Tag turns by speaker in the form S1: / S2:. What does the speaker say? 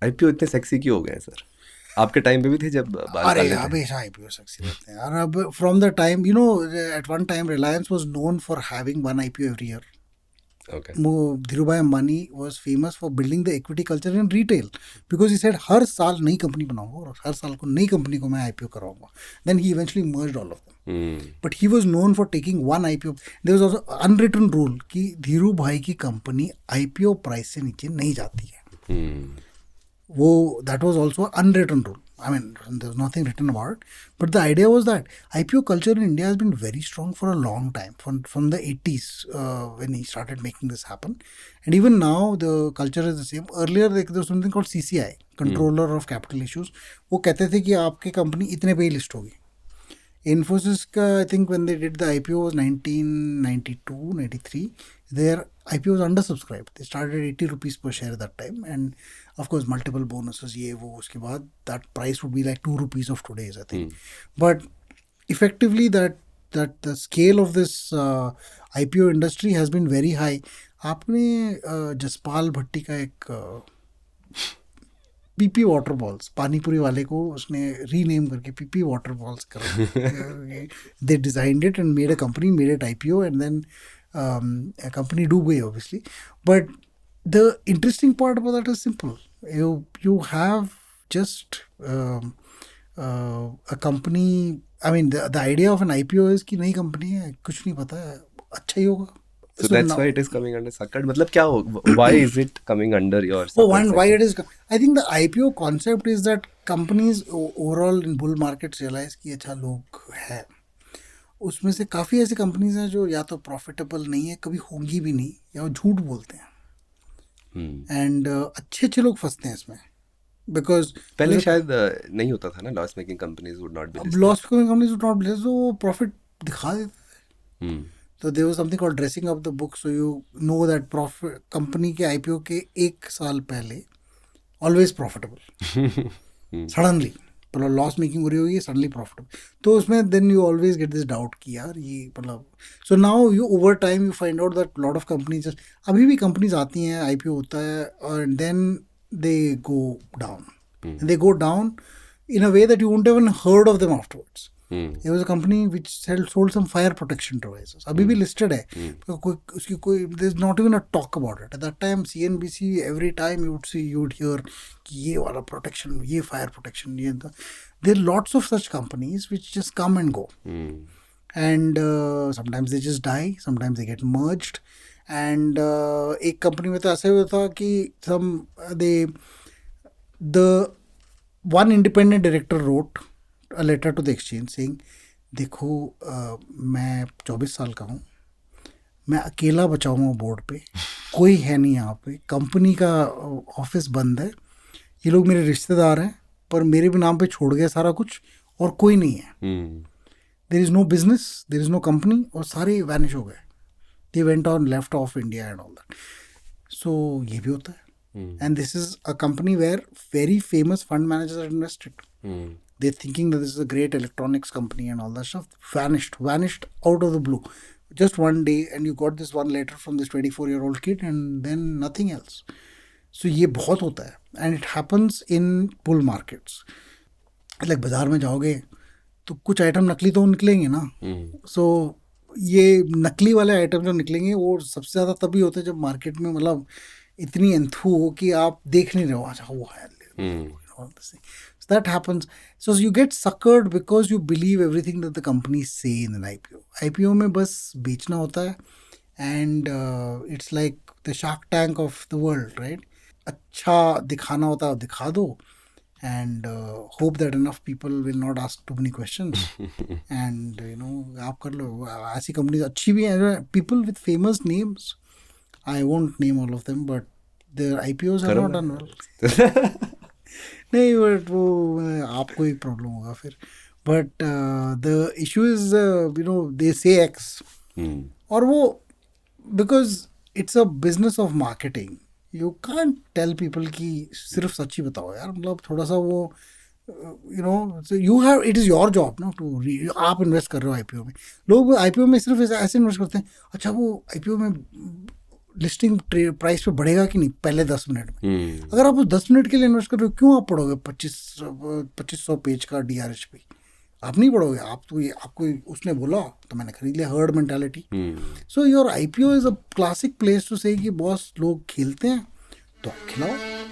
S1: IPO इतने sexy क्यों हो गए हैं सर? आपके टाइम पे भी थे जब बाल
S2: अरे
S1: काले थे?
S2: हमेशा आईपीओ सक्सेस रहते हैं यार. अब from the time at one time Reliance was known for having one IPO every year.
S1: Okay.
S2: Dhirubhai Ambani was famous for building the equity culture in retail because he said हर साल नई company बनाऊंगा और हर साल को नई company को मैं IPO कराऊंगा. Then he eventually merged all of them. But he was known for taking one IPO. There was also unwritten rule कि धीरू भाई की कंपनी IPO प्राइस से नीचे नहीं जाती है. वो that was also an unwritten rule. I mean, there was nothing written about it. But the idea was that IPO culture in India has been very strong for a long time, from the 80s when he started making this happen. And even now, the culture is the same. Earlier, there was something called CCI, Controller of Capital Issues. वो कहते थे कि आपकी company इतने पे ही list होगी. Infosys का, I think when they did the IPO was 1992, 93, their IPO was undersubscribed. They started at 80 rupees per share at that time, and of course multiple bonuses ये वो उसके बाद that price would be like 2 rupees of today's, I think. But effectively that the scale of this IPO industry has been very high. आपने जसपाल भट्टी का एक PP water balls, panipuri वाले को उसने रीनेम करके पीपी वाटर बॉल्स कर दे designed it and made a company, made it IPO, and then company डूब गई obviously. But the interesting part about that is simple. you have just a company. I mean, the idea of an IPO is कि नई company है, कुछ नहीं पता है, अच्छा ही होगा.
S1: So that's why it is coming under Sukkot. मतलब क्या हो? Why is it coming under your
S2: Oh,
S1: Sukkot
S2: why
S1: section?
S2: it is? I think the IPO concept is that companies overall in bull markets realize कि अच्छा लोग है. उसमें से काफ़ी ऐसी कंपनीज हैं जो या तो प्रॉफिटेबल नहीं है, कभी होंगी भी नहीं, या वो झूठ बोलते हैं. एंड अच्छे अच्छे लोग फंसते हैं इसमें बिकॉज
S1: पहले शायद नहीं होता था ना, loss making companies would not be listed.
S2: Loss companies would not list, वो प्रॉफिट दिखा देते हैं. तो there was something called dressing up the book, so you know that profit company के आईपीओ के एक साल पहले ऑलवेज प्रॉफिटेबल. सडनली मतलब लॉस मेकिंग हो रही होगी, सडनली प्रॉफिटेबल. तो उसमें then you always get this doubt कि यार ये मतलब. So now you over time you find out that lot of companies, अभी भी कंपनीज आती हैं, आईपीओ होता है, और then they go down. They go down in a way that you won't even heard of them afterwards. There was a company which sold some fire protection devices. अभी भी listed है. उसकी कोई there's not even a talk about it. At that time CNBC, every time you would hear कि ये वाला protection, ये fire protection, ये there are lots of such companies which just come and go. And sometimes they just die, sometimes they get merged. And एक company में तो ऐसा हुआ था कि the one independent director wrote a letter to the exchange saying, देखो मैं 24 साल का हूँ, मैं अकेला बचा हुआ हूँ बोर्ड पे, कोई है नहीं यहाँ पे, कंपनी का ऑफिस बंद है, ये लोग मेरे रिश्तेदार हैं पर मेरे भी नाम पे छोड़ गए सारा कुछ, और कोई नहीं है. There is no business, there is no company, और सारे वैनिश हो गए. They went on left of India and all that. So ये भी होता है. And this is a company where very famous fund managers are invested. They're thinking that this is a great electronics company and all that stuff. Vanished out of the blue. Just one day, and you got this one letter from this 24-year-old kid, and then nothing else. So ये बहुत होता है, and it happens in bull markets. Like बाजार में जाओगे तो कुछ item नकली तो निकलेंगे ना. So ये नकली वाले आइटम जो निकलेंगे वो सबसे ज़्यादा तभी होते हैं जब मार्केट में मतलब इतनी एंथू हो कि आप देख नहीं रहे हो, अच्छा वो है. So that happens. So you get suckered because you believe everything that the companies say in an IPO. IPO में बस बेचना होता है, and it's like the Shark Tank of the world, right? अच्छा दिखाना होता है, दिखा दो, and hope that enough people will not ask too many questions. And आप कर लो. ऐसी कंपनीज अच्छी भी हैं, people with famous names. I won't name all of them, but their IPOs are not done well. नहीं, but वो आपको ही problem होगा फिर. But the issue is, they say X. और वो because it's a business of marketing. You can't tell people कि सिर्फ सच ही बताओ यार. मतलब थोड़ा सा वो so it is your job ना to आप इन्वेस्ट कर रहे हो आईपीओ में. लोग आईपीओ में सिर्फ ऐसे इन्वेस्ट करते हैं, अच्छा वो आईपीओ में लिस्टिंग प्राइस पे बढ़ेगा कि नहीं पहले 10 मिनट में। अगर आप उस 10 मिनट के लिए इन्वेस्ट कर रहे हो, क्यों आप पढ़ोगे 2500 पेज का DRHP? आप नहीं पढ़ोगे, आप तो ये आपको उसने बोला तो मैंने खरीद लिया, herd mentality. So your IPO is a classic place to say कि बॉस लोग खेलते हैं तो आप खिलाओ।